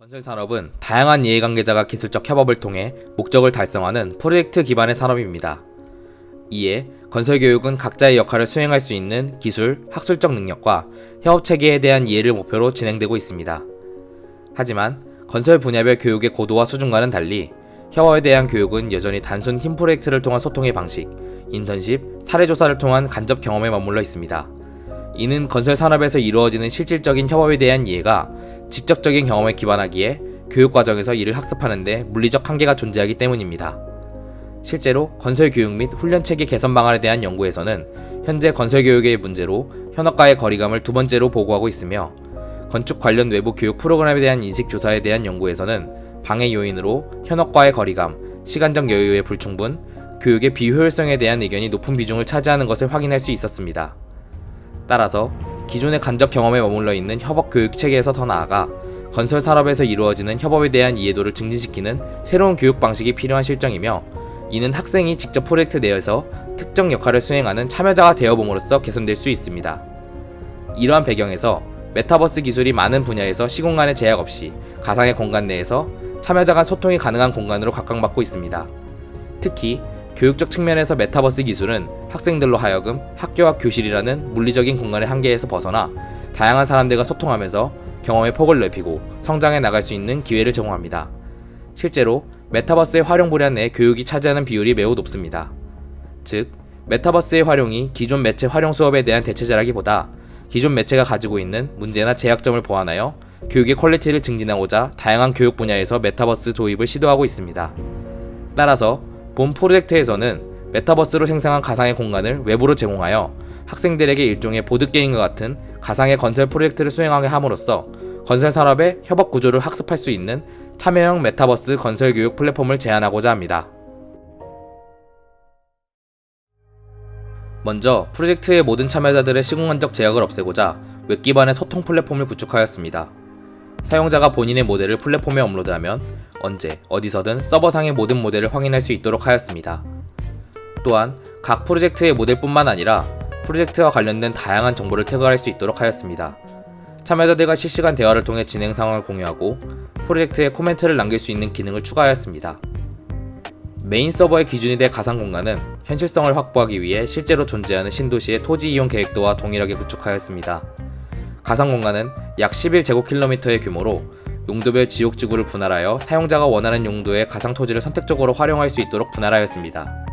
건설산업은 다양한 이해관계자가 기술적 협업을 통해 목적을 달성하는 프로젝트 기반의 산업입니다. 이에 건설교육은 각자의 역할을 수행할 수 있는 기술, 학술적 능력과 협업체계에 대한 이해를 목표로 진행되고 있습니다. 하지만 건설 분야별 교육의 고도와 수준과는 달리 협업에 대한 교육은 여전히 단순 팀 프로젝트를 통한 소통의 방식, 인턴십, 사례조사를 통한 간접 경험에 머물러 있습니다. 이는 건설 산업에서 이루어지는 실질적인 협업에 대한 이해가 직접적인 경험에 기반하기에 교육 과정에서 이를 학습하는 데 물리적 한계가 존재하기 때문입니다. 실제로 건설 교육 및 훈련 체계 개선 방안에 대한 연구에서는 현재 건설 교육의 문제로 현업과의 거리감을 두 번째로 보고하고 있으며, 건축 관련 외부 교육 프로그램에 대한 인식 조사에 대한 연구에서는 방해 요인으로 현업과의 거리감, 시간적 여유의 불충분, 교육의 비효율성에 대한 의견이 높은 비중을 차지하는 것을 확인할 수 있었습니다. 따라서 기존의 간접 경험에 머물러 있는 협업 교육 체계에서 더 나아가 건설 산업에서 이루어지는 협업에 대한 이해도를 증진시키는 새로운 교육 방식이 필요한 실정이며, 이는 학생이 직접 프로젝트 내에서 특정 역할을 수행하는 참여자가 되어봄으로써 개선될 수 있습니다. 이러한 배경에서 메타버스 기술이 많은 분야에서 시공 간의 제약 없이 가상의 공간 내에서 참여자 간 소통이 가능한 공간으로 각광받고 있습니다. 특히 교육적 측면에서 메타버스 기술은 학생들로 하여금 학교와 교실이라는 물리적인 공간의 한계에서 벗어나 다양한 사람들과 소통하면서 경험의 폭을 넓히고 성장해 나갈 수 있는 기회를 제공합니다. 실제로 메타버스의 활용 분야 내 교육이 차지하는 비율이 매우 높습니다. 즉, 메타버스의 활용이 기존 매체 활용 수업에 대한 대체제라기보다 기존 매체가 가지고 있는 문제나 제약점을 보완하여 교육의 퀄리티를 증진하고자 다양한 교육 분야에서 메타버스 도입을 시도하고 있습니다. 따라서 본 프로젝트에서는 메타버스로 생성한 가상의 공간을 외부로 제공하여 학생들에게 일종의 보드게임과 같은 가상의 건설 프로젝트를 수행하게 함으로써 건설 산업의 협업 구조를 학습할 수 있는 참여형 메타버스 건설 교육 플랫폼을 제안하고자 합니다. 먼저 프로젝트의 모든 참여자들의 시공간적 제약을 없애고자 웹 기반의 소통 플랫폼을 구축하였습니다. 사용자가 본인의 모델을 플랫폼에 업로드하면 언제, 어디서든 서버상의 모든 모델을 확인할 수 있도록 하였습니다. 또한 각 프로젝트의 모델뿐만 아니라 프로젝트와 관련된 다양한 정보를 태그할 수 있도록 하였습니다. 참여자들과 실시간 대화를 통해 진행 상황을 공유하고 프로젝트에 코멘트를 남길 수 있는 기능을 추가하였습니다. 메인 서버의 기준이 될 가상 공간은 현실성을 확보하기 위해 실제로 존재하는 신도시의 토지 이용 계획도와 동일하게 구축하였습니다. 가상 공간은 약 11제곱킬로미터의 규모로 용도별 지역지구를 분할하여 사용자가 원하는 용도의 가상 토지를 선택적으로 활용할 수 있도록 분할하였습니다.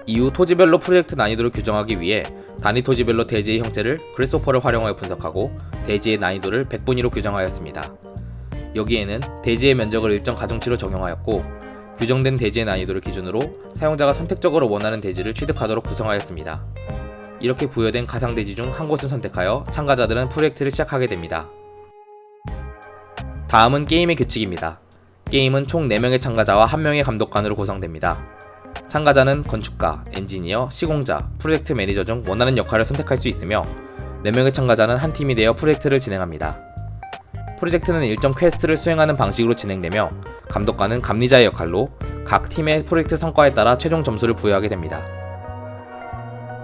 이후 토지별로 프로젝트 난이도를 규정하기 위해 단위 토지별로 대지의 형태를 그래스호퍼를 활용하여 분석하고 대지의 난이도를 100분위로 규정하였습니다. 여기에는 대지의 면적을 일정 가중치로 적용하였고, 규정된 대지의 난이도를 기준으로 사용자가 선택적으로 원하는 대지를 취득하도록 구성하였습니다. 이렇게 부여된 가상 대지 중 한 곳을 선택하여 참가자들은 프로젝트를 시작하게 됩니다. 다음은 게임의 규칙입니다. 게임은 총 4명의 참가자와 1명의 감독관으로 구성됩니다. 참가자는 건축가, 엔지니어, 시공자, 프로젝트 매니저 중 원하는 역할을 선택할 수 있으며 4명의 참가자는 한 팀이 되어 프로젝트를 진행합니다. 프로젝트는 일정 퀘스트를 수행하는 방식으로 진행되며 감독관은 감리자의 역할로 각 팀의 프로젝트 성과에 따라 최종 점수를 부여하게 됩니다.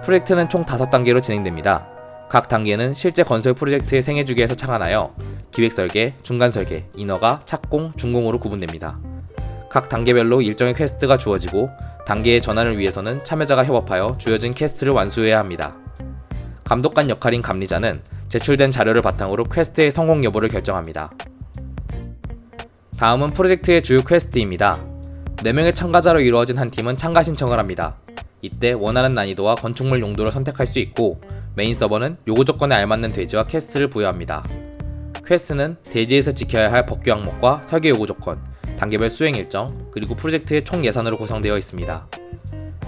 프로젝트는 총 5단계로 진행됩니다. 각 단계는 실제 건설 프로젝트의 생애주기에서 착안하여 기획설계, 중간설계, 인허가, 착공, 준공으로 구분됩니다. 각 단계별로 일정의 퀘스트가 주어지고 단계의 전환을 위해서는 참여자가 협업하여 주어진 퀘스트를 완수해야 합니다. 감독관 역할인 감리자는 제출된 자료를 바탕으로 퀘스트의 성공 여부를 결정합니다. 다음은 프로젝트의 주요 퀘스트입니다. 4명의 참가자로 이루어진 한 팀은 참가 신청을 합니다. 이때 원하는 난이도와 건축물 용도를 선택할 수 있고, 메인 서버는 요구 조건에 알맞는 대지와 퀘스트를 부여합니다. 퀘스트는 대지에서 지켜야 할 법규 항목과 설계 요구 조건, 단계별 수행 일정, 그리고 프로젝트의 총 예산으로 구성되어 있습니다.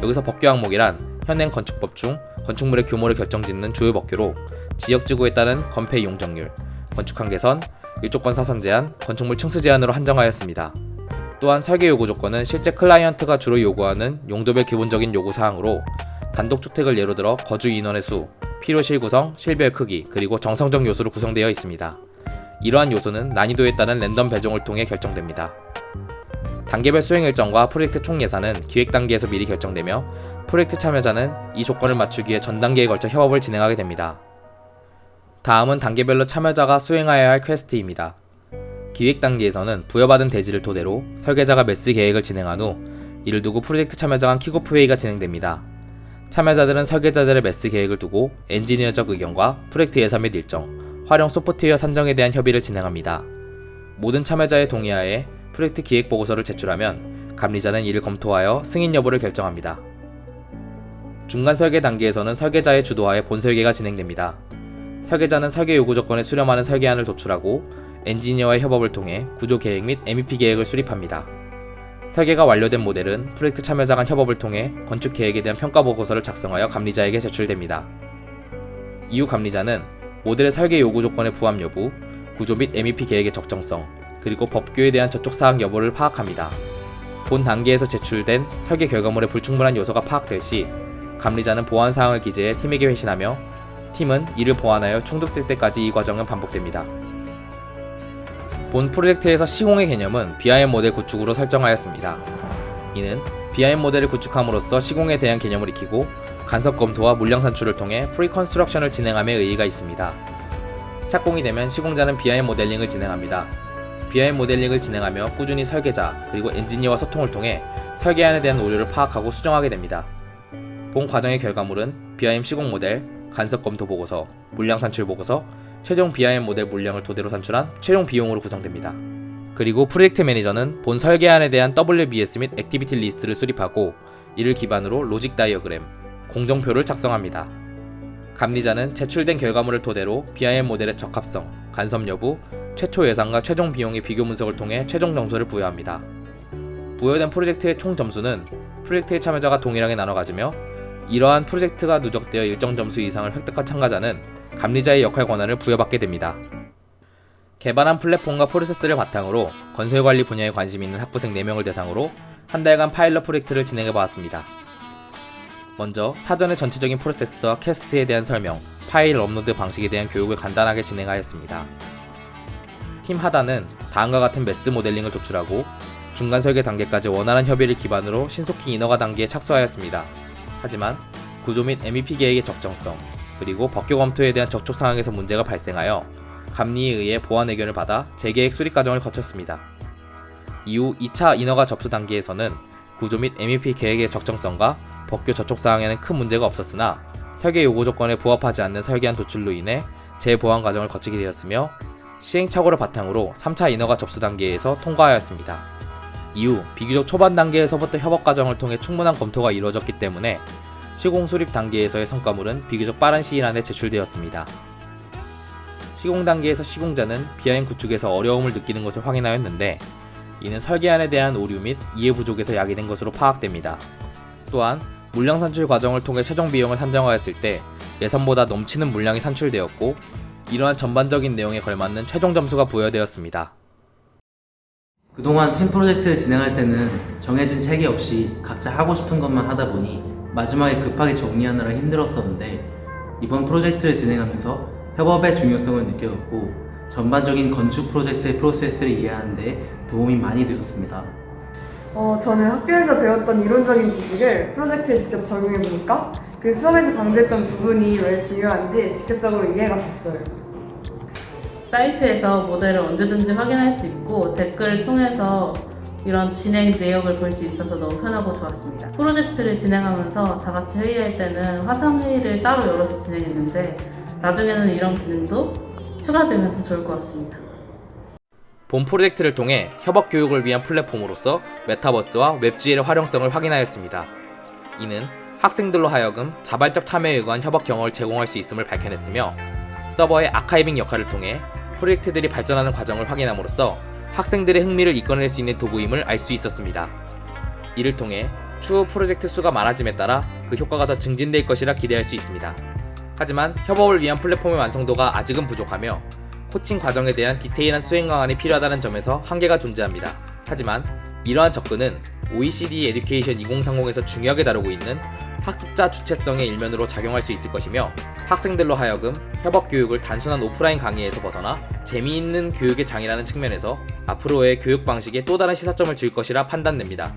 여기서 법규 항목이란 현행 건축법 중 건축물의 규모를 결정짓는 주요 법규로 지역지구에 따른 건폐 용적률, 건축한 개선, 일조권 사선 제한, 건축물 층수 제한으로 한정하였습니다. 또한 설계 요구 조건은 실제 클라이언트가 주로 요구하는 용도별 기본적인 요구 사항으로 단독주택을 예로 들어 거주 인원의 수, 필요실 구성, 실별 크기, 그리고 정성적 요소로 구성되어 있습니다. 이러한 요소는 난이도에 따른 랜덤 배정을 통해 결정됩니다. 단계별 수행 일정과 프로젝트 총 예산은 기획 단계에서 미리 결정되며 프로젝트 참여자는 이 조건을 맞추기 위해 전 단계에 걸쳐 협업을 진행하게 됩니다. 다음은 단계별로 참여자가 수행해야 할 퀘스트입니다. 기획 단계에서는 부여받은 대지를 토대로 설계자가 매스 계획을 진행한 후 이를 두고 프로젝트 참여자 간 킥오프 회의가 진행됩니다. 참여자들은 설계자들의 매스 계획을 두고 엔지니어적 의견과 프로젝트 예산 및 일정, 활용 소프트웨어 산정에 대한 협의를 진행합니다. 모든 참여자의 동의하에 프로젝트 기획 보고서를 제출하면 감리자는 이를 검토하여 승인 여부를 결정합니다. 중간 설계 단계에서는 설계자의 주도하에 본설계가 진행됩니다. 설계자는 설계 요구 조건에 수렴하는 설계안을 도출하고 엔지니어와의 협업을 통해 구조 계획 및 MEP 계획을 수립합니다. 설계가 완료된 모델은 프로젝트 참여자 간 협업을 통해 건축 계획에 대한 평가 보고서를 작성하여 감리자에게 제출됩니다. 이후 감리자는 모델의 설계 요구 조건의 부합 여부, 구조 및 MEP 계획의 적정성, 그리고 법규에 대한 저촉 사항 여부를 파악합니다. 본 단계에서 제출된 설계 결과물의 불충분한 요소가 파악될 시 감리자는 보완 사항을 기재해 팀에게 회신하며 팀은 이를 보완하여 충족될 때까지 이 과정은 반복됩니다. 본 프로젝트에서 시공의 개념은 BIM 모델 구축으로 설정하였습니다. 이는 BIM 모델을 구축함으로써 시공에 대한 개념을 익히고 간섭 검토와 물량 산출을 통해 프리 컨스트럭션을 진행함에 의의가 있습니다. 착공이 되면 시공자는 BIM 모델링을 진행합니다. BIM 모델링을 진행하며 꾸준히 설계자 그리고 엔지니어와 소통을 통해 설계안에 대한 오류를 파악하고 수정하게 됩니다. 본 과정의 결과물은 BIM 시공 모델, 간섭 검토 보고서, 물량 산출 보고서, 최종 BIM 모델 물량을 토대로 산출한 최종 비용으로 구성됩니다. 그리고 프로젝트 매니저는 본 설계안에 대한 WBS 및 액티비티 리스트를 수립하고 이를 기반으로 로직 다이어그램, 공정표를 작성합니다. 감리자는 제출된 결과물을 토대로 BIM 모델의 적합성, 간섭 여부, 최초 예상과 최종 비용의 비교 분석을 통해 최종 점수를 부여합니다. 부여된 프로젝트의 총 점수는 프로젝트의 참여자가 동일하게 나눠 가지며 이러한 프로젝트가 누적되어 일정 점수 이상을 획득한 참가자는 감리자의 역할 권한을 부여받게 됩니다. 개발한 플랫폼과 프로세스를 바탕으로 건설관리 분야에 관심 있는 학부생 4명을 대상으로 한 달간 파일럿 프로젝트를 진행해보았습니다. 먼저 사전에 전체적인 프로세스와 캐스트에 대한 설명, 파일 업로드 방식에 대한 교육을 간단하게 진행하였습니다. 팀 하단은 다음과 같은 매스 모델링을 도출하고 중간 설계 단계까지 원활한 협의를 기반으로 신속히 인허가 단계에 착수하였습니다. 하지만 구조 및 MEP 계획의 적정성, 그리고 법규 검토에 대한 접촉 상황에서 문제가 발생하여 감리에 의해 보완 의견을 받아 재계획 수립 과정을 거쳤습니다. 이후 2차 인허가 접수 단계에서는 구조 및 MEP 계획의 적정성과 법규 접촉 사항에는 큰 문제가 없었으나 설계 요구 조건에 부합하지 않는 설계안 도출로 인해 재보완 과정을 거치게 되었으며 시행착오를 바탕으로 3차 인허가 접수 단계에서 통과하였습니다. 이후 비교적 초반 단계에서부터 협업 과정을 통해 충분한 검토가 이루어졌기 때문에 시공 수립 단계에서의 성과물은 비교적 빠른 시일 안에 제출되었습니다. 시공 단계에서 시공자는 BIM 구축에서 어려움을 느끼는 것을 확인하였는데 이는 설계안에 대한 오류 및 이해 부족에서 야기된 것으로 파악됩니다. 또한 물량 산출 과정을 통해 최종 비용을 산정하였을 때 예산보다 넘치는 물량이 산출되었고 이러한 전반적인 내용에 걸맞는 최종 점수가 부여되었습니다. 그동안 팀 프로젝트를 진행할 때는 정해진 체계 없이 각자 하고 싶은 것만 하다 보니 마지막에 급하게 정리하느라 힘들었었는데 이번 프로젝트를 진행하면서 협업의 중요성을 느꼈고 전반적인 건축 프로젝트의 프로세스를 이해하는 데 도움이 많이 되었습니다. 저는 학교에서 배웠던 이론적인 지식을 프로젝트에 직접 적용해보니까 그 수업에서 강조했던 부분이 왜 중요한지 직접적으로 이해가 됐어요. 사이트에서 모델을 언제든지 확인할 수 있고 댓글을 통해서 이런 진행 내역을 볼 수 있어서 너무 편하고 좋았습니다. 프로젝트를 진행하면서 다 같이 회의할 때는 화상 회의를 따로 여럿이 진행했는데 나중에는 이런 기능도 추가되면 더 좋을 것 같습니다. 본 프로젝트를 통해 협업 교육을 위한 플랫폼으로서 메타버스와 웹GL의 활용성을 확인하였습니다. 이는 학생들로 하여금 자발적 참여에 의한 협업 경험을 제공할 수 있음을 밝혀냈으며 서버의 아카이빙 역할을 통해 프로젝트들이 발전하는 과정을 확인함으로써 학생들의 흥미를 이끌어낼 수 있는 도구임을 알 수 있었습니다. 이를 통해 추후 프로젝트 수가 많아짐에 따라 그 효과가 더 증진될 것이라 기대할 수 있습니다. 하지만 협업을 위한 플랫폼의 완성도가 아직은 부족하며 코칭 과정에 대한 디테일한 수행 방안이 필요하다는 점에서 한계가 존재합니다. 하지만 이러한 접근은 OECD 에듀케이션 2030에서 중요하게 다루고 있는 학습자 주체성의 일면으로 작용할 수 있을 것이며 학생들로 하여금 협업 교육을 단순한 오프라인 강의에서 벗어나 재미있는 교육의 장이라는 측면에서 앞으로의 교육 방식에 또 다른 시사점을 줄 것이라 판단됩니다.